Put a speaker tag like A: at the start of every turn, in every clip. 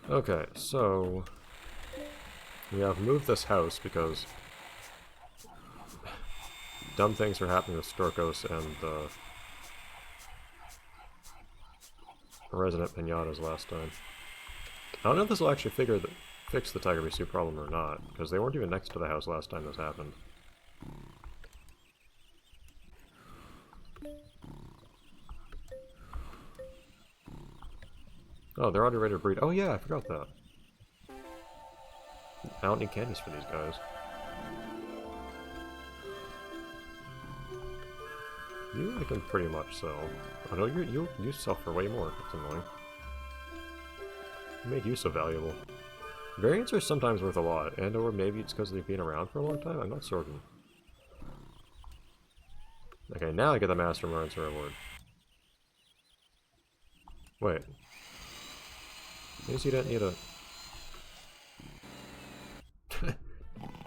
A: Okay, so we have moved this house because dumb things are happening with Storkos and resident pinatas last time. I don't know if this will actually fix the Tiger Bee Soup problem or not, because they weren't even next to the house last time this happened. Oh, they're already ready to breed. Oh yeah, I forgot that. I don't need candies for these guys. You I can pretty much sell. Oh no, you sell for way more. That's annoying. You made you so valuable. Variants are sometimes worth a lot, and or maybe it's because they've been around for a long time, I'm not certain. Okay, now I get the Master Marines reward. Wait. Means you didn't need a...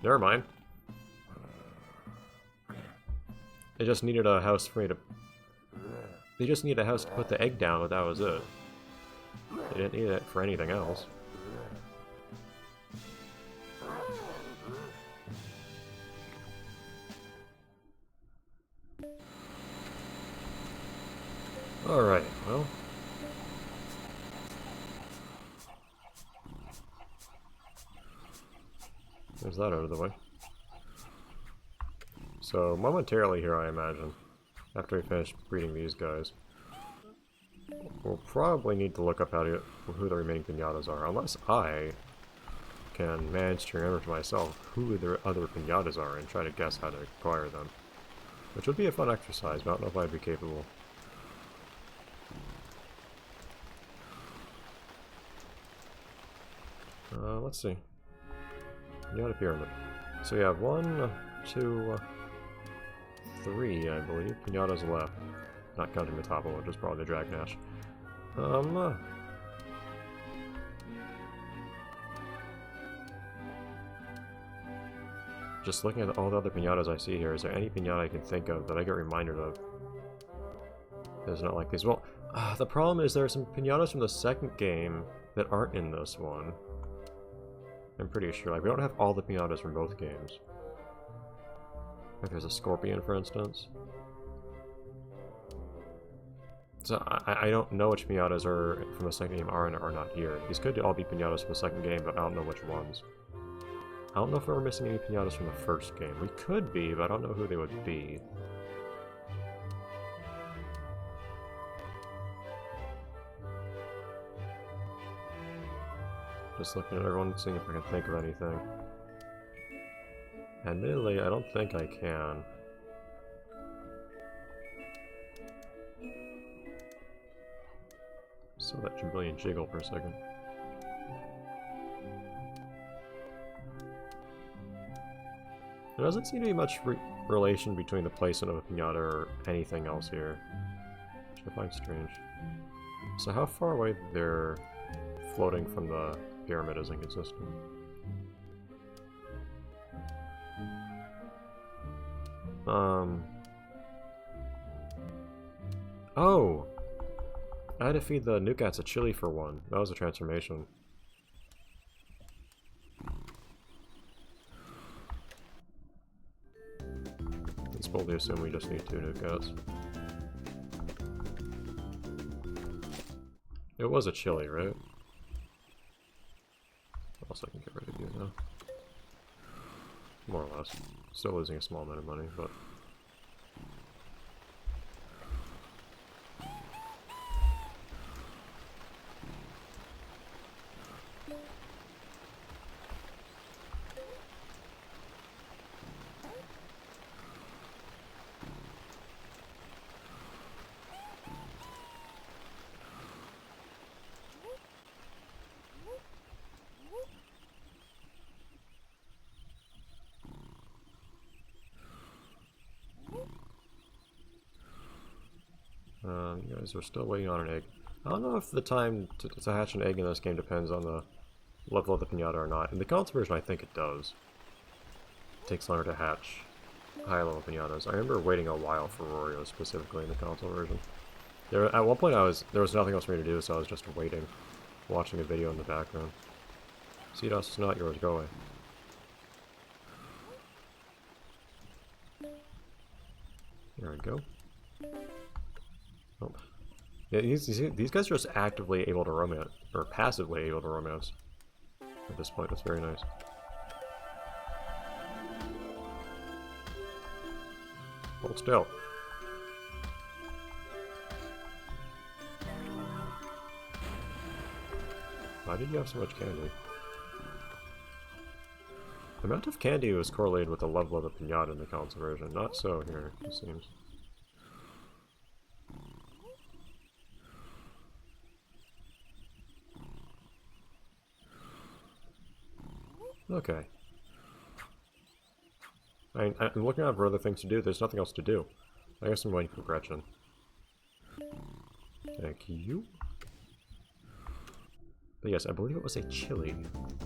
A: Never mind. They just needed a house for me to... They just needed a house to put the egg down, but that was it. They didn't need it for anything else. Alright, well... There's that out of the way. So, momentarily here, I imagine, after we finish breeding these guys, we'll probably need to look up who the remaining pinatas are, unless I can manage to remember to myself who the other pinatas are and try to guess how to acquire them. Which would be a fun exercise, but I don't know if I'd be capable. Let's see. Pinata pyramid. So you have 1, 2, 3, I believe, pinatas left. Not counting the top one, which is probably the Dragnash. Just looking at all the other pinatas I see here, is there any pinata I can think of that I get reminded of? It's not like these. Well, the problem is there are some pinatas from the second game that aren't in this one. I'm pretty sure. Like, we don't have all the pinatas from both games. Like, there's a scorpion, for instance. So, I don't know which pinatas are from the second game are and are not here. These could all be pinatas from the second game, but I don't know which ones. I don't know if we're missing any pinatas from the first game. We could be, but I don't know who they would be. Just looking at everyone, seeing if I can think of anything. Admittedly, I don't think I can. So that Jubilean jiggle for a second. There doesn't seem to be much relation between the placement of a pinata or anything else here, which I find strange. So how far away they're floating from the pyramid is inconsistent. Oh! I had to feed the Nukats a chili for one. That was a transformation. Let's boldly assume we just need 2 Nukats. It was a chili, right? What else I can get rid of you now? More or less. Still losing a small amount of money, but... you guys are still waiting on an egg. I don't know if the time to hatch an egg in this game depends on the level of the pinata or not. In the console version, I think it does. It takes longer to hatch high level pinatas. I remember waiting a while for Rorio specifically in the console version. At one point there was nothing else for me to do, so I was just waiting. watching a video in the background. Sea dust is not yours, go away. There we go. Oh. Yeah, these guys are just actively able to romance, or passively able to romance. At this point, it's very nice. Hold still. Why did you have so much candy? The amount of candy was correlated with the level of the piñata in the console version. Not so here, it seems. Okay. I'm looking out for other things to do. There's nothing else to do. I guess I'm waiting for Gretchen. Thank you. But yes, I believe it was a chili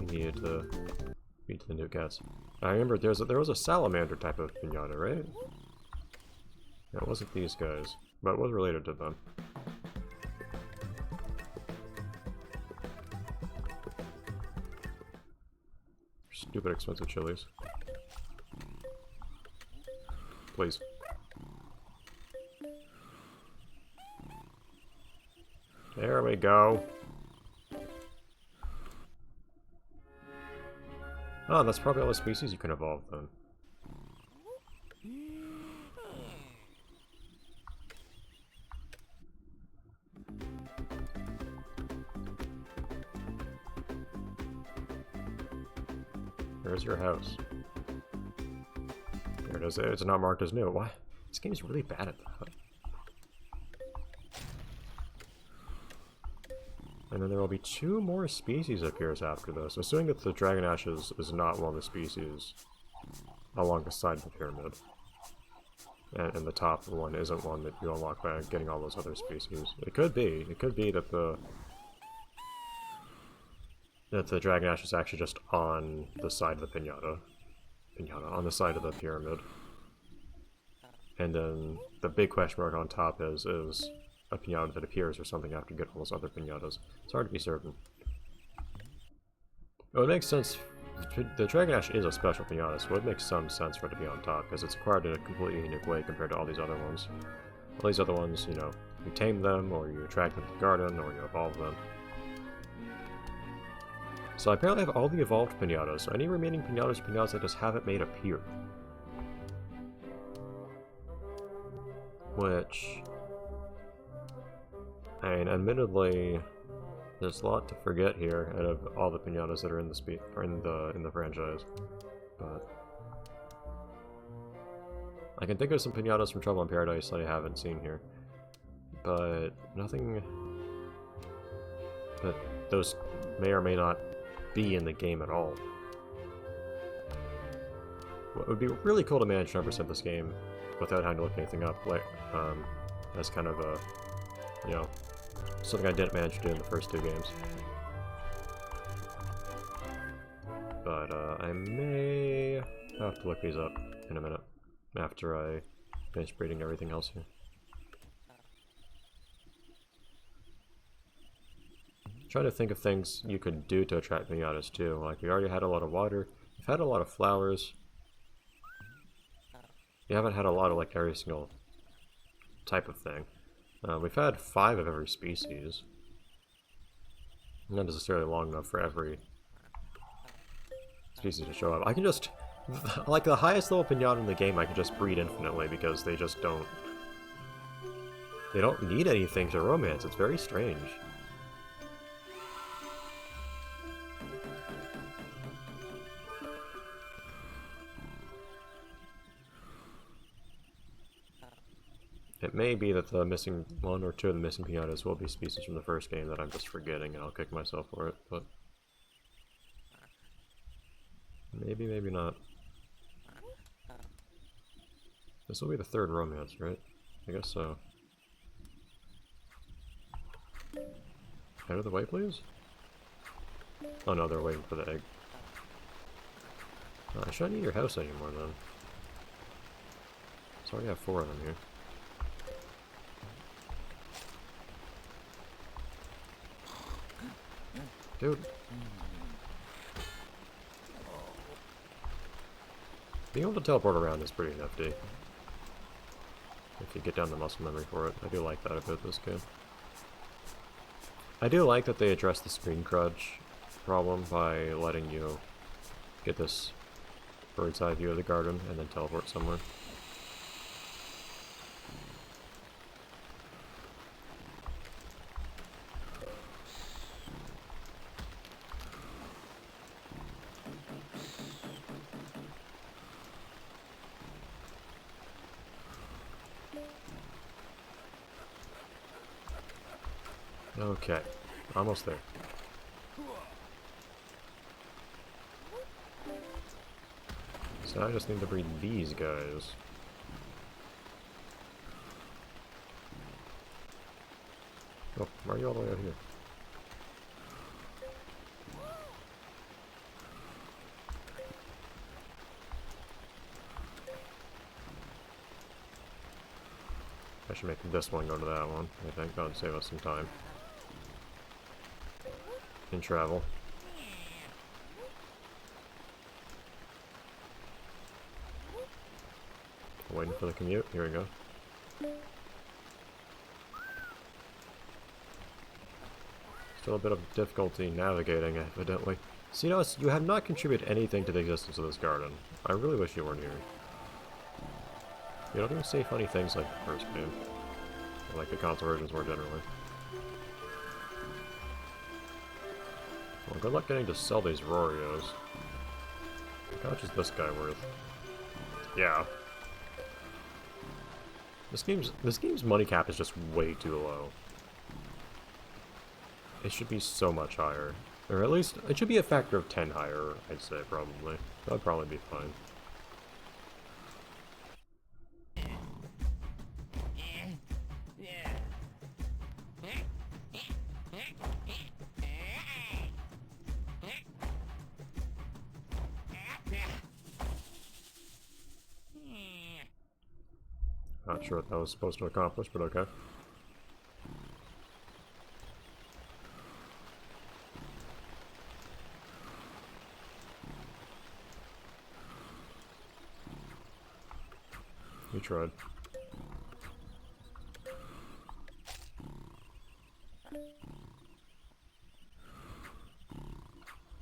A: we needed to feed to the new cats. I remember there was a salamander type of piñata, right? Yeah, it wasn't these guys, but it was related to them. Stupid expensive chilies. Please. There we go. Oh, that's probably all the species you can evolve then. Where's your house? There it is. It's not marked as new. Why? This game is really bad at that. And then there will be 2 more species appears after this, assuming that the Dragon Ash is not one of the species along the side of the pyramid. And the top one isn't one that you unlock by getting all those other species. It could be. It could be that the Dragon Ash is actually just on the side of the piñata. On the side of the pyramid. And then the big question mark on top is a piñata that appears or something after you get all those other piñatas. It's hard to be certain. It would make sense. The Dragon Ash is a special piñata, so it would make some sense for it to be on top, because it's acquired in a completely unique way compared to all these other ones. All these other ones, you know, you tame them, or you attract them to the garden, or you evolve them. So I apparently have all the evolved piñatas, so any remaining piñatas are piñatas that just haven't made appear. Which, I mean, admittedly, there's a lot to forget here out of all the piñatas that are in the franchise. But I can think of some piñatas from Trouble in Paradise that I haven't seen here. But nothing. But those may or may not be in the game at all. Well, it would be really cool to manage 100% this game without having to look anything up, like as kind of a, you know, something I didn't manage to do in the first 2 games. But I may have to look these up in a minute after I finish breeding everything else here. Trying to think of things you could do to attract piñatas too. Like, we already had a lot of water, we've had a lot of flowers. We haven't had a lot of like every single type of thing. We've had 5 of every species. Not necessarily long enough for every species to show up. I can just, like the highest level piñata in the game, I can just breed infinitely because they just don't, they don't need anything to romance. It's very strange. It may be that the missing 1 or 2 of the missing piñatas will be species from the first game that I'm just forgetting, and I'll kick myself for it, but maybe, maybe not. This will be the 3rd romance, right? I guess so. Out of the way, please? Oh no, they're waiting for the egg. I shouldn't need your house anymore, then. So I already have 4 of them here. Dude. Being able to teleport around is pretty nifty. If you get down the muscle memory for it. I do like that a bit this game. I do like that they address the screen crunch problem by letting you get this bird's eye view of the garden and then teleport somewhere. Okay, almost there. So I just need to breed these guys. Oh, why are you all the way out here? I should make this one go to that one. I think that would save us some time. In travel. Waiting for the commute. Here we go. Still a bit of difficulty navigating, evidently. See, you have not contributed anything to the existence of this garden. I really wish you weren't here. You don't even say funny things like the first game. Or like the console versions more generally. Well, good luck getting to sell these Rorios. How much is this guy worth? Yeah. This game's money cap is just way too low. It should be so much higher. Or at least, it should be a factor of 10 higher, I'd say, probably. That would probably be fine. Not sure what that was supposed to accomplish, but okay. You tried.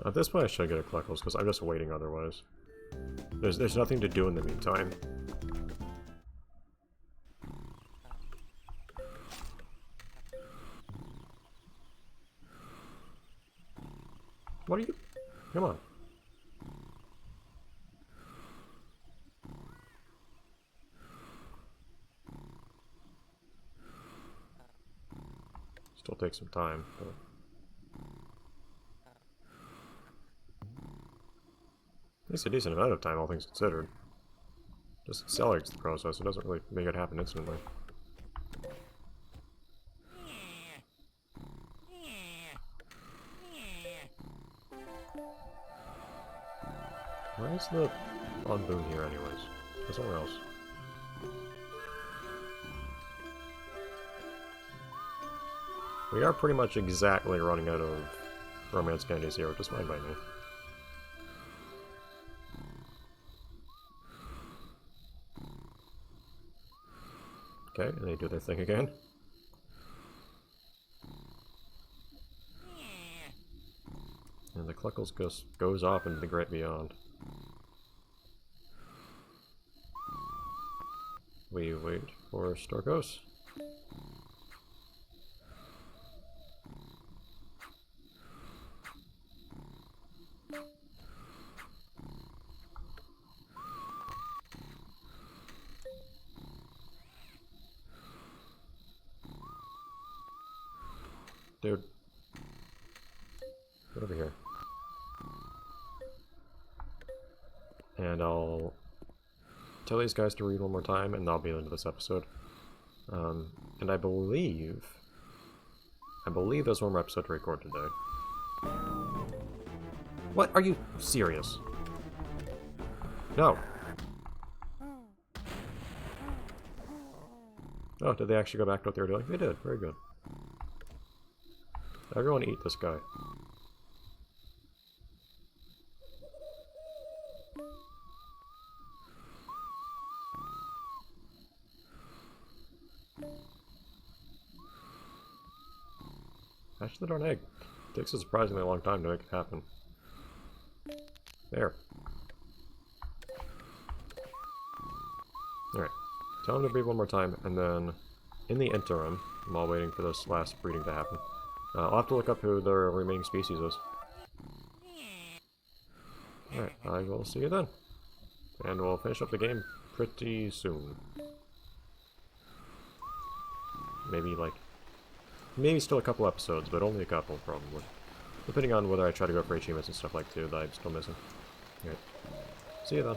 A: At this point I should get a Cluckles, because I'm just waiting otherwise. There's nothing to do in the meantime. What are you? Come on. Still takes some time, but... At least a decent amount of time, all things considered. Just accelerates the process, it doesn't really make it happen instantly. Why is the on boom here anyways? There's somewhere else. We are pretty much exactly running out of romance candies here, which is fine by me. Okay, and they do their thing again. And the Cluckles goes off into the great beyond. We wait for Storkos. Dude. Get over here. And I'll tell these guys to read one more time, and that'll be the end of this episode. And I believe there's one more episode to record today. What? Are you serious? No. Oh, did they actually go back to what they were doing? They did. Very good. Everyone eat this guy. Hatch the darn egg. It takes a surprisingly long time to make it happen. There. Alright. Tell him to breed one more time, and then in the interim, while waiting for this last breeding to happen, I'll have to look up who the remaining species is. Alright, I will see you then. And we'll finish up the game pretty soon. Maybe still a couple episodes, but only a couple, probably. Depending on whether I try to go for achievements and stuff like that I'm still missing. Alright. See you then.